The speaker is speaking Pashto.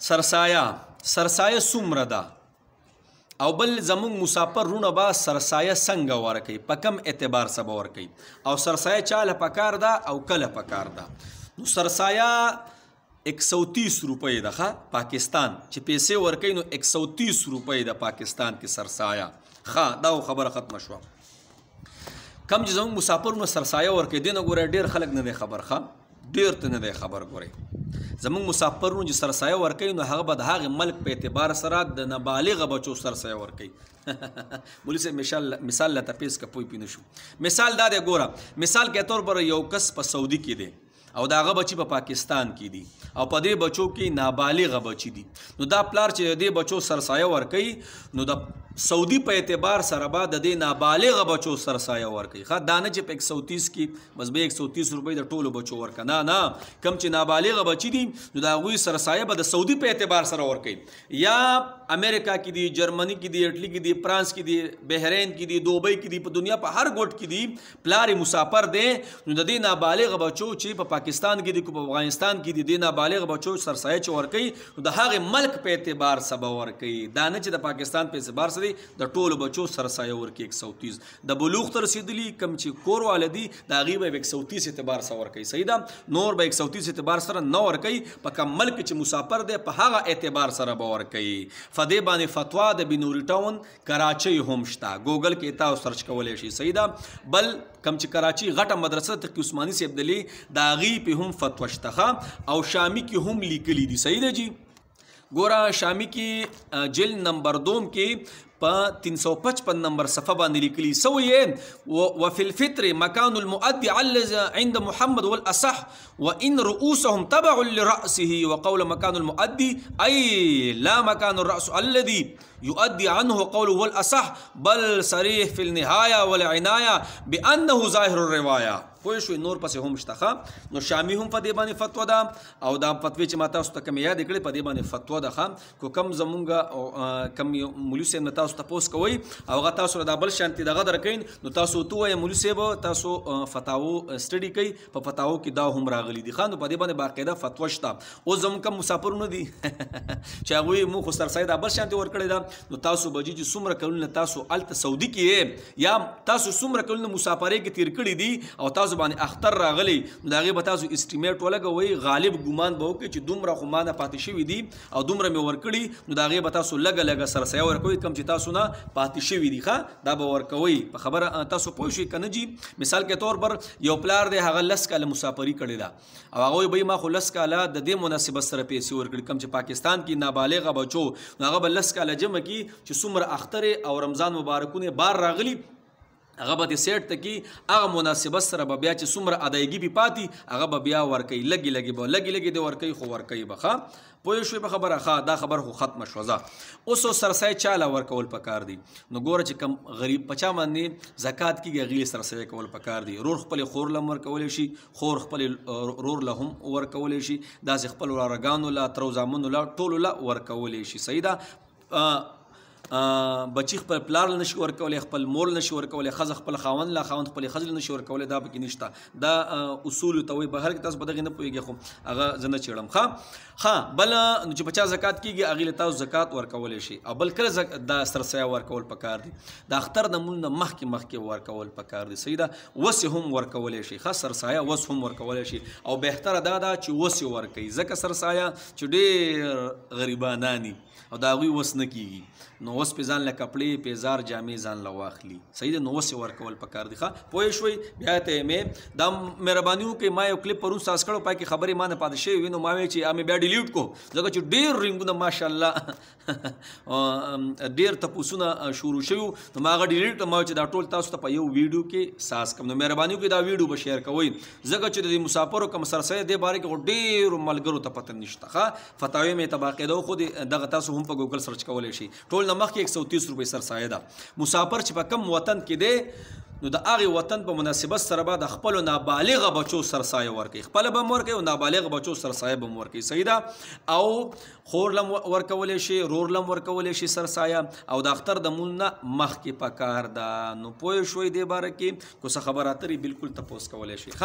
سرسایه څومره ده او بل زمونږ مسافر رونه به سرسایه څنګه ورکوي په کم اعتبار سره به ورکوي او سرسایه چاله پکار ده او کله پکار ده. نو سرسایه 130 روپۍ ده ښه پاکستان چې پیسې ورکوي نو 130 روپۍ ده پاکستان کې سرسایه. ښه دا خبره ختمه شوه. کم چې زمونږ مسافرونه سرسایه ورکوي دې نه ګوره ډېر خلک نه دی خبر ښه ډېر ته نه دی خبر ګورئ زمونږ مسافرونه چې سرسایه ورکوي نو هغه به د هغې ملک په اعتبار سره د نابالغه بچو سرسایه ورکوي. مولوي صاحب مثال لته پیش که پوه پې نه شو. مثال دا دی ګوره مثال کے طور پر یو کس په سعودي کې دی او د هغه بچي په پاکستان کې دي او په دې بچو کې نابالغه بچي دي نو دا پلار چې د دې بچو سرسایه ورکوي نو د سعودي په اعتبار سره به د دې نابالغه بچو سرسایه ورکوي. ښه دا نه چې په 130 کې بس به 130 روپۍ د ټولو بچو ورکه نه کم چې نابالغه بچي دي نو د هغوی سرسایه به د سعودي په اعتبار سره ورکوي یا امریکا کې دي جرمني کې دي اټلي کې دي فرانس کې دي بحرین کې دي دوبۍ کې دي په دنیا په هر ګوټ کې دي پلار مسافر دی نو د دې نابالغه بچو چې په پاکستان کې دي په افغانستان کې دي د نابالغه بچو سرسایه چې ورکوي نو د هغې ملک په اعتبار سره به ورکوي دا نه چې د پاکستان په اعتبار سره د ټولو بچو سرسایه ورکوي 130 د بلوغ ته رسېدلي کم چې کور والا دي د هغې به 130 اعتبار سره ورکوي. صحیح ده نور به 130 اعتبار سره نه ورکوي په کم ملک چې مسافر دی په هغه اعتبار سره به ورکوي. فدې باندې فتوا د بنوري ټاون کراچۍ هم شته ګوګل کې تاسو سرچ کولی شئ. صحیح ده بل کم چې کراچۍ غټه مدرسه تقي عثماني صاحب دلی د هغې پې هم فتوا شته او شامي کې هم لیکلي دي. صحیح ده جی ګوره شامي کې جلد نمبر 2 کې په 355 نمبر صفحه باندې لیکلي سوی وفي الفطر مكان المؤدي عند محمد والاصح وان رؤوسهم تبع لراسه وقول مكان المؤدي اي لا مكان الراس الذي يؤدي عنه قوله هو الاصح بل صريح في النهايه والعنايه بانه ظاهر الروايه. پوه شوئ نور پسې هم شته نو شامي هم په دې باندې فتوا ده او دا فتوی چې ما تاسو ته کومې یادې کړې په دې باندې فتوا ده کو کم زمونږ کم مولوي صاحب نه تاسو تپوس کوئ او هغه تاسو دا بل شانتي دغه درکوي نو تاسو ته ووایه مولوي صاحب تاسو فتاوو سټډي کوئ په فتاوو کې دا هم راغلي دي نو په دې باندې باقاعده فتوا شته. اوس زموږ کم مسافرونه دي چې هغوی مو خو سرسایه دا بل شانتي ورکړې ده نو تاسو بجې چې څومره کلونه تاسو هلته سعودي کې یا تاسو څومره کلونه مسافرۍ کې تیر کړي دي او تاسو باندې اختر راغلی نو د هغې به تاسو اسټیمیټ ولګوئ غالب ګمان به وکړئ چې دومره خو ما نه پاتې شوي دي او دومره مې ورکړي نو د هغې به تاسو لږه لږه سرسایه ورکوئ کم چې تاسو نه پاتې شوي دي دا به ورکوئ په خبره تاسو پوه شئ که نه جي. مثال کے طور پر یو پلار دی هغه 10 کاله مسافري کړې ده او هغوی به ما خو 10 کاله د دې مناسبت سره پیسې ورکړي کم چې پاکستان کې نابالغه بچو نو هغه به 10 کاله جمع کړي چې څومره اخترې او رمضان مبارکونه بار راغلي هغه به د سیټ ته کې هغه مناسبت سره به بیا چې څومره ادایګي پې پاتې هغه به بیا ورکوي لږې لږې به لږې لږې دی ورکوي خو ورکوي به پوه شوې په خبره دا خبره خو ختمه شوه. اوس سرسایه چاله ورکول پکار دي نو ګوره چې کم غریب په چا باندې زکات کېږي هغې سرسایه کول پکار دي. رور خپلې خور له هم ورکولی شي خور خپلې رور له هم ورکولی شي داسې خپل ورارګانو له ترو زامنو له ټولو له ورکولی شي. صحیح ده بچی خپل پلار له نشي ورکولی خپل مور له نشي ورکولی ښځه خپل خاوند له خاوند خپلې ښځې له نشي ورکولی دا پکې نشته دا اصولو ته وایي بهر کې تاسو په دغې نه پوهېږئ خو هغه زه نه چېړم بله چې په چا زکات کېږي هغې له تاسو زکات ورکولی شي او بل کله دا سرسایه ورکول پکار دي د اختر د مونځ نه مخکې ورکول پکار دي. صحیح ده وسې هم ورکولی شي سرسایه وس هم ورکولی شي او بهتره دا ده چې وسې ورکوي ځکه سرسایه چې ډېر غریبانان او د هغوی وس نه کېږي نو اوس پې ځان له کپړې پیزار جامې ځان له واخلي. صحیح ده نو اوس یې ورکول پکار دي پوه شوئ. بیا ته مې دا مهرباني وکړئ ما یو کلیپ پرون ستاسو کړی پای کې خبرې ما نه پاتې شوې وي نو ما ویل چې مې بیا ډیلیټ کو ځکه چې ډېر رنګونه ماشاءالله ډېر تپوسونه شروع شوي نو ما هغه ډیلیټ کړم ما چې دا ټول تاسو ته په یو ویډیو کې ساز کړم نو مهرباني وکړئ دا ویډیو به شیر کوئ ځکه چې د مسافرو کوم سرسایه دې باره کې خو ډېرو ملګرو ته پته نشته فتاوی مې ته باقاعده خو دغه تاسو هم په ګوګل سرچ کولی شئ ټول نه مخکې 130 روپۍ سرسایه ده. مسافر چې په کم وطن کې دی نو د هغې وطن په مناسبت سره به د خپلو نابالغه بچو سرسایه ورکوي خپله به هم ورکوي او نابالغه بچو سرسایه به هم ورکوي. صحیح ده او خور له هم ورکولی شي رور له هم ورکولی شي سرسایه او د اختر د مونځ نه مخکې پکار ده. نو پوه شوئ دې باره کې که څه خبراترې بلکل تپوس کولی شي